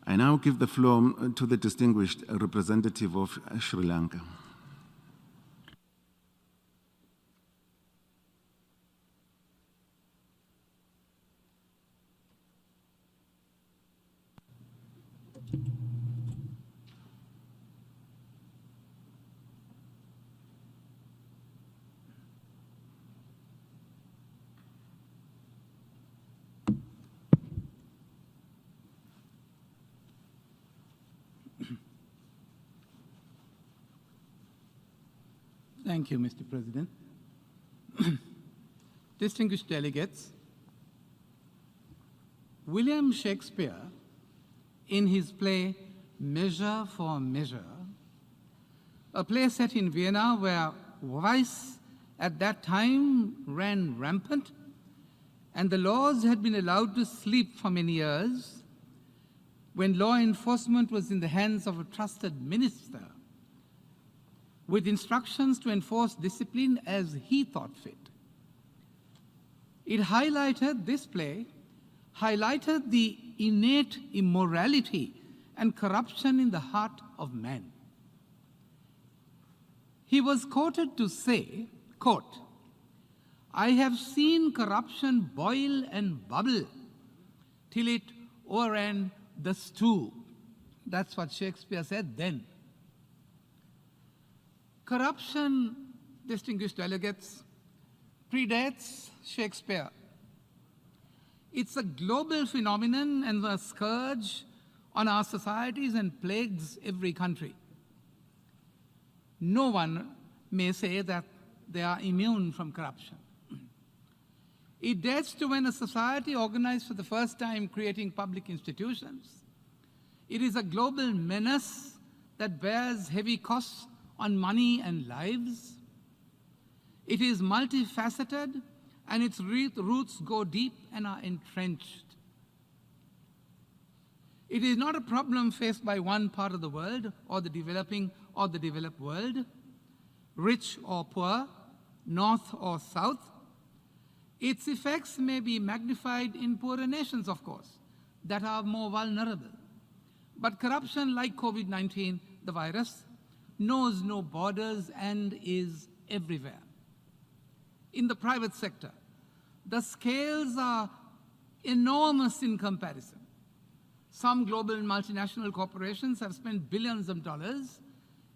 I now give the floor to the distinguished representative of Sri Lanka. Thank you, Mr. President. Distinguished delegates, William Shakespeare, in his play Measure for Measure, a play set in Vienna where vice at that time ran rampant and the laws had been allowed to sleep for many years, when law enforcement was in the hands of a trusted minister, with instructions to enforce discipline as he thought fit. This play highlighted the innate immorality and corruption in the heart of man. He was quoted to say, quote, "I have seen corruption boil and bubble till it o'erran the stew." That's what Shakespeare said then. Corruption, distinguished delegates, predates Shakespeare. It's a global phenomenon and a scourge on our societies and plagues every country. No one may say that they are immune from corruption. It dates to when a society organized for the first time creating public institutions. It is a global menace that bears heavy costs on money and lives. It is multifaceted, and its roots go deep and are entrenched. It is not a problem faced by one part of the world, or the developing or the developed world, rich or poor, north or south. Its effects may be magnified in poorer nations, of course, that are more vulnerable. But corruption, like COVID-19, the virus, knows no borders and is everywhere. In the private sector, the scales are enormous in comparison. Some global multinational corporations have spent billions of dollars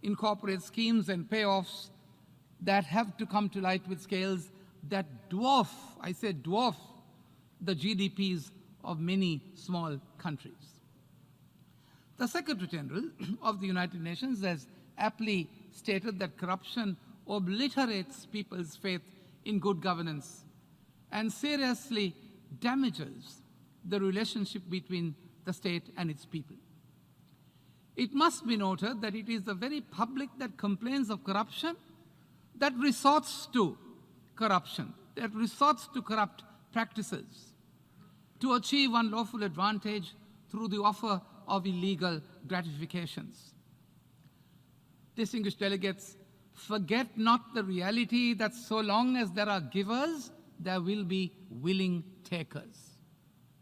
in corporate schemes and payoffs that have to come to light with scales that dwarf, I say dwarf, the GDPs of many small countries. The Secretary General of the United Nations has aptly stated that corruption obliterates people's faith in good governance and seriously damages the relationship between the state and its people. It must be noted that it is the very public that complains of corruption, that resorts to corruption, that resorts to corrupt practices to achieve unlawful advantage through the offer of illegal gratifications. Distinguished delegates, forget not the reality that so long as there are givers, there will be willing takers.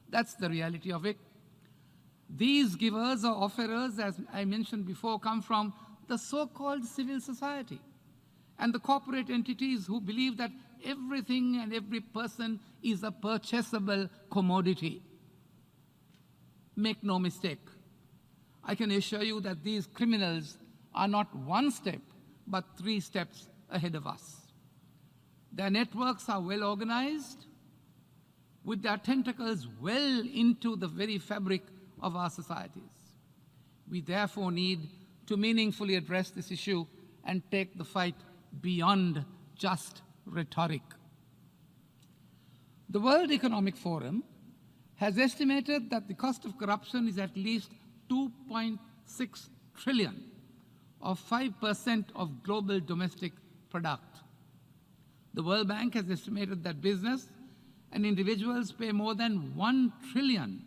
That's the reality of it. These givers or offerers, as I mentioned before, come from the so-called civil society and the corporate entities who believe that everything and every person is a purchasable commodity. Make no mistake, I can assure you that these criminals are not one step, but 3 steps ahead of us. Their networks are well organized, with their tentacles well into the very fabric of our societies. We therefore need to meaningfully address this issue and take the fight beyond just rhetoric. The World Economic Forum has estimated that the cost of corruption is at least 2.6 trillion, or 5% of global domestic product. The World Bank has estimated that business and individuals pay more than $1 trillion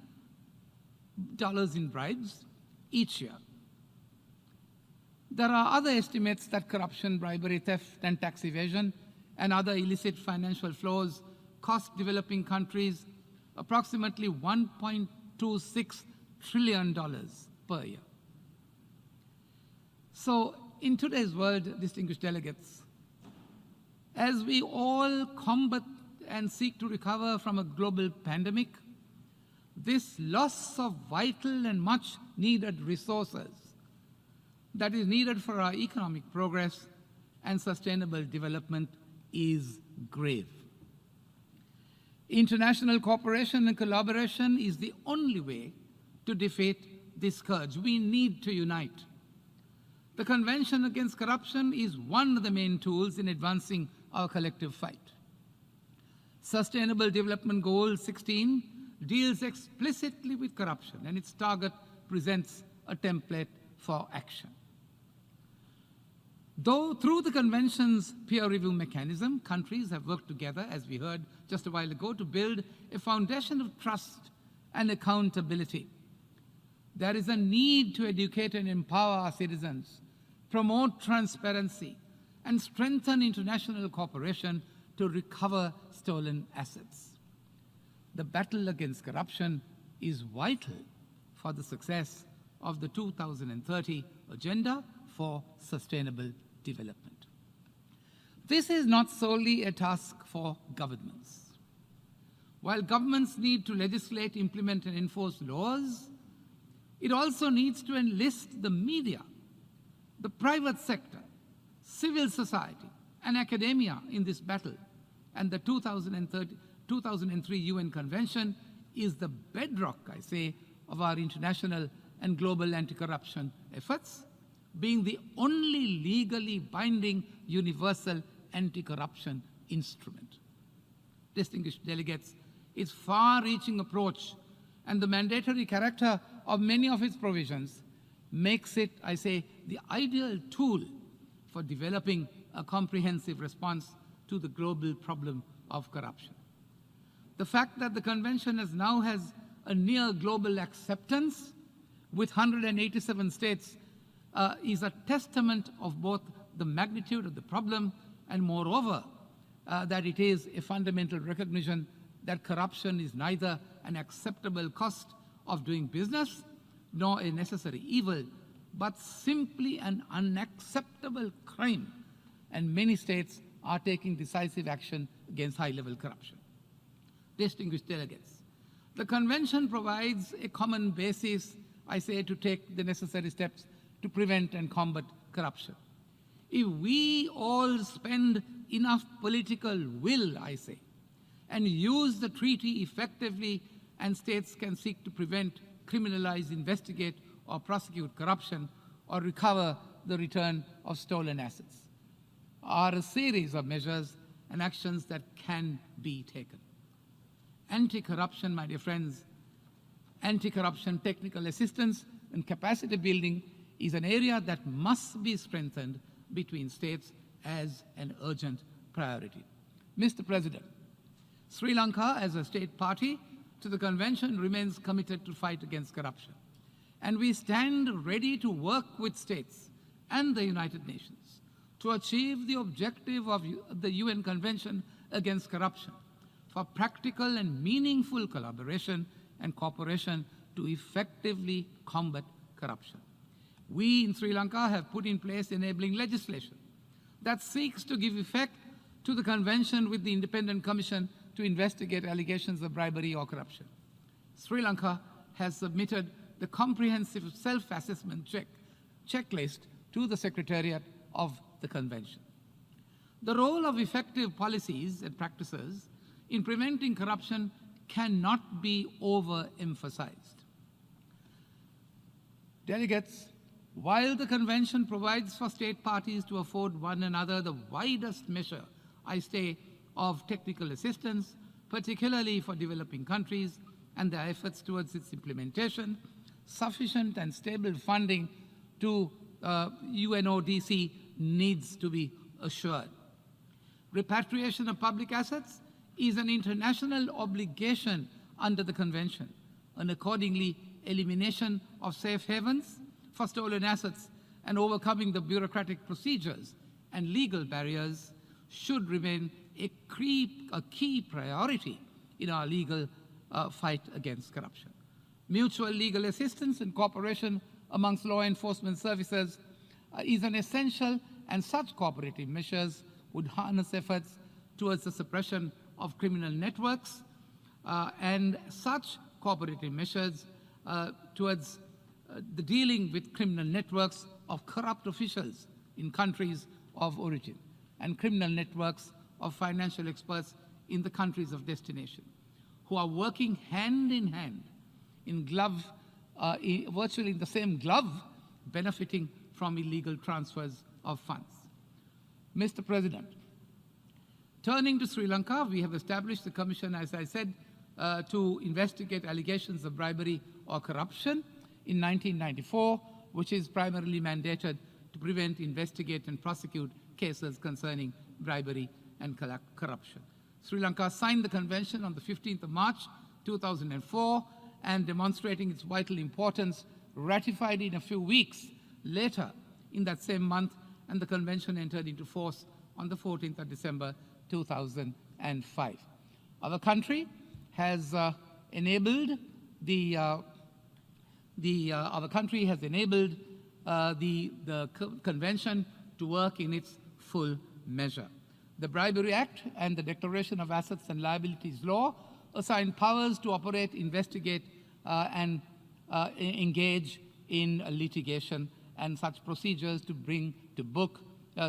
in bribes each year. There are other estimates that corruption, bribery, theft, and tax evasion, and other illicit financial flows cost developing countries approximately $1.26 trillion per year. So in today's world, distinguished delegates, as we all combat and seek to recover from a global pandemic, this loss of vital and much needed resources that is needed for our economic progress and sustainable development is grave. International cooperation and collaboration is the only way to defeat this scourge. We need to unite. The Convention Against Corruption is one of the main tools in advancing our collective fight. Sustainable Development Goal 16 deals explicitly with corruption, and its target presents a template for action. Though through the Convention's peer review mechanism, countries have worked together, as we heard just a while ago, to build a foundation of trust and accountability. There is a need to educate and empower our citizens, promote transparency, and strengthen international cooperation to recover stolen assets. The battle against corruption is vital for the success of the 2030 Agenda for Sustainable Development. This is not solely a task for governments. While governments need to legislate, implement, and enforce laws, it also needs to enlist the media, the private sector, civil society, and academia in this battle. And the 2003 UN Convention is the bedrock, I say, of our international and global anti-corruption efforts, being the only legally binding universal anti-corruption instrument. Distinguished delegates, its far-reaching approach and the mandatory character of many of its provisions makes it, I say, the ideal tool for developing a comprehensive response to the global problem of corruption. The fact that the Convention now has a near global acceptance with 187 states is a testament of both the magnitude of the problem and, moreover, that it is a fundamental recognition that corruption is neither an acceptable cost of doing business nor a necessary evil, but simply an unacceptable crime, and many states are taking decisive action against high-level corruption. Distinguished delegates, the Convention provides a common basis, I say, to take the necessary steps to prevent and combat corruption. If we all spend enough political will, I say, and use the treaty effectively, and states can seek to prevent, criminalize, investigate, or prosecute corruption, or recover the return of stolen assets, are a series of measures and actions that can be taken. Anti-corruption, my dear friends, anti-corruption technical assistance and capacity building is an area that must be strengthened between states as an urgent priority. Mr. President, Sri Lanka, as a state party to the Convention, remains committed to fight against corruption. And we stand ready to work with states and the United Nations to achieve the objective of the UN Convention Against Corruption for practical and meaningful collaboration and cooperation to effectively combat corruption. We in Sri Lanka have put in place enabling legislation that seeks to give effect to the Convention with the Independent Commission to investigate allegations of bribery or corruption. Sri Lanka has submitted the comprehensive self-assessment checklist to the Secretariat of the Convention. The role of effective policies and practices in preventing corruption cannot be overemphasized. Delegates, while the Convention provides for state parties to afford one another the widest measure, I say, of technical assistance, particularly for developing countries and their efforts towards its implementation, sufficient and stable funding to UNODC needs to be assured. Repatriation of public assets is an international obligation under the Convention, and accordingly, elimination of safe havens for stolen assets and overcoming the bureaucratic procedures and legal barriers should remain a key priority in our legal fight against corruption. Mutual legal assistance and cooperation amongst law enforcement services is an essential, and such cooperative measures would harness efforts towards the suppression of criminal networks and such cooperative measures towards the dealing with criminal networks of corrupt officials in countries of origin and criminal networks of financial experts in the countries of destination, who are working hand in hand in virtually in the same glove, benefiting from illegal transfers of funds. Mr. President, turning to Sri Lanka, we have established the Commission, as I said, to investigate allegations of bribery or corruption in 1994, which is primarily mandated to prevent, investigate, and prosecute cases concerning bribery and corruption. Sri Lanka signed the convention on the 15th of March 2004, and demonstrating its vital importance, ratified it a few weeks later in that same month, and the convention entered into force on the 14th of December 2005. Our country has enabled the convention to work in its full measure. The Bribery Act and the Declaration of Assets and Liabilities Law assign powers to operate, investigate, and engage in litigation and such procedures to bring to book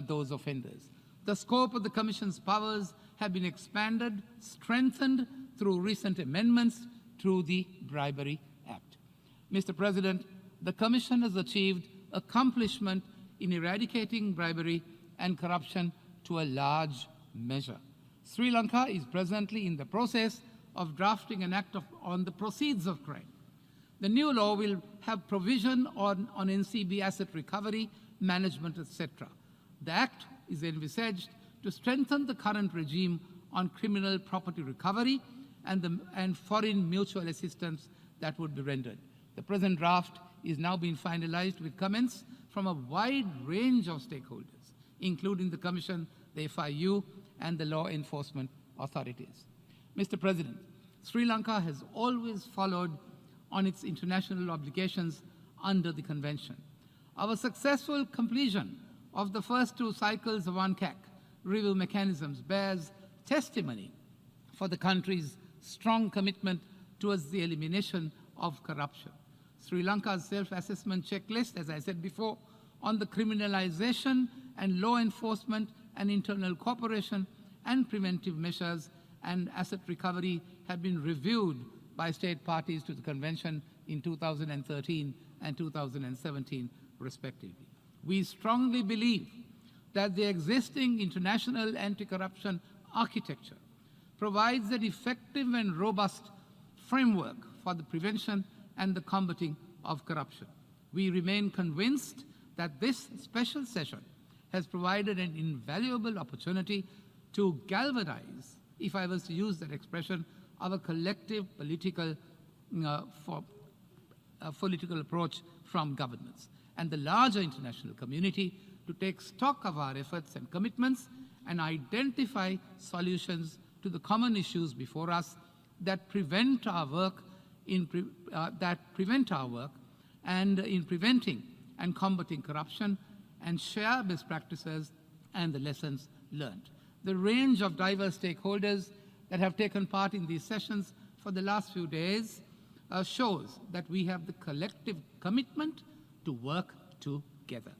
those offenders. The scope of the Commission's powers have been expanded, strengthened through recent amendments to the Bribery Act. Mr. President, the Commission has achieved accomplishment in eradicating bribery and corruption to a large measure. Sri Lanka is presently in the process of drafting an act on the proceeds of crime. The new law will have provision on NCB asset recovery, management, etc. The act is envisaged to strengthen the current regime on criminal property recovery and foreign mutual assistance that would be rendered. The present draft is now being finalized with comments from a wide range of stakeholders, including the Commission, the FIU, and the law enforcement authorities. Mr. President, Sri Lanka has always followed on its international obligations under the Convention. Our successful completion of the first two cycles of UNCAC review mechanisms bears testimony for the country's strong commitment towards the elimination of corruption. Sri Lanka's self-assessment checklist, as I said before, on the criminalization and law enforcement and internal cooperation and preventive measures and asset recovery have been reviewed by state parties to the Convention in 2013 and 2017, respectively. We strongly believe that the existing international anti-corruption architecture provides an effective and robust framework for the prevention and the combating of corruption. We remain convinced that this special session has provided an invaluable opportunity to galvanize, if I was to use that expression, our collective political approach from governments and the larger international community to take stock of our efforts and commitments and identify solutions to the common issues before us that prevent our work in preventing and combating corruption, and share best practices and the lessons learned. The range of diverse stakeholders that have taken part in these sessions for the last few days shows that we have the collective commitment to work together.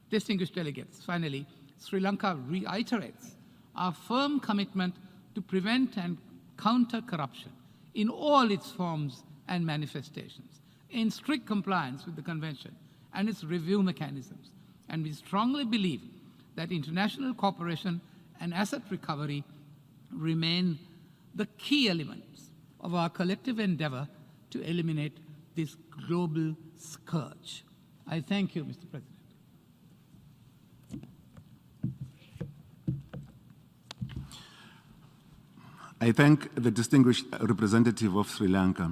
Distinguished delegates, finally, Sri Lanka reiterates our firm commitment to prevent and counter corruption in all its forms and manifestations, in strict compliance with the Convention and its review mechanisms. And we strongly believe that international cooperation and asset recovery remain the key elements of our collective endeavor to eliminate this global scourge. I thank you, Mr. President. I thank the distinguished representative of Sri Lanka.